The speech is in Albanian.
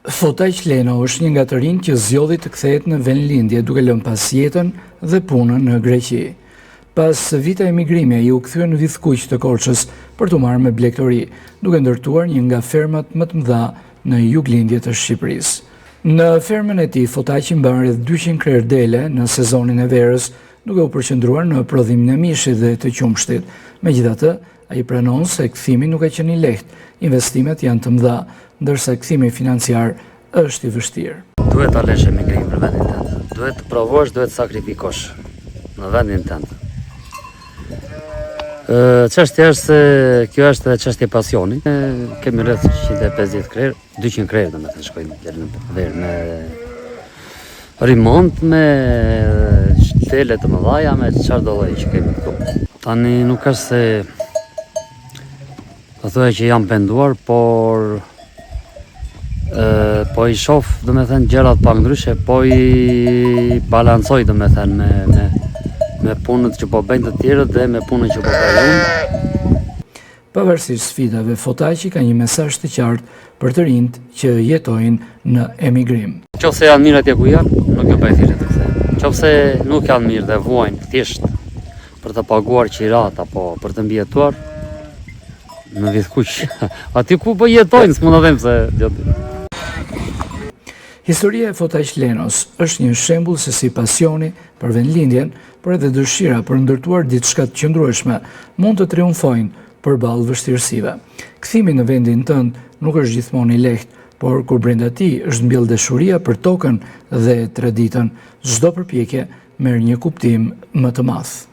Fotajq Leno është një nga të rinj që zgjodhi të kthehet në vendlindje duke lënë pas jetën dhe punën në Greqi. Pas vite emigrimi, ai u kthye në Vithkuq të Korçës për të marrë me blegtori, duke ndërtuar një nga fermat më të mëdha në juglindje të Shqipërisë. Në fermën e tij, Fotajqi mban rreth 200 krerë dele në sezonin e verës, duke u përqendruar në prodhimin e mishit dhe të qumshtit. Megjithatë, ai pranon se kthimi nuk ka qenë i lehtë, investimet janë të mëdha, ndërsa kthimi financiar është i vështirë. Duhet ta lësh emigrimin për vendin tënd. Duhet të provosh, duhet të sakrifikosh në vendin tënd. Çështja është se kjo është edhe çështje pasioni. Kemi rreth 150 krerë, 200 krerë domethënë shkojnë deri në verë me remont, me tele të mëdha, me çfarë do lloji që kemi këtu. Tani nuk është se do thoya që jam penduar, por po i shoh domethënë gjërat pak ndryshe, po i balancoj domethënë me punët që po bëjnë të tjerët dhe me punën që po bëj unë. Pavarësisht sfidave, Fotajqi ka një mesazh të qartë për të rinjt që jetojnë në emigrim. Nëse janë mirë atje ku janë, nuk jo bëj thjesht të kthehen. Nëse nuk janë mirë dhe vuajnë thjesht për të paguar qirat apo për të mbijetuar në Vithkuq, aty ku po jetojnë, s'mund ta them se gjatë. Historia e Fotajq Lenos është një shembull se si pasioni për vendlindjen, por edhe dëshira për ndërtuar diçka të qëndrueshme mund të triumfojnë përballë vështirësive. Kthimi në vendin tënd nuk është gjithmonë i lehtë, por kur brenda tij është mbjell dashuria për tokën dhe traditën, çdo përpjekje merr një kuptim më të madh.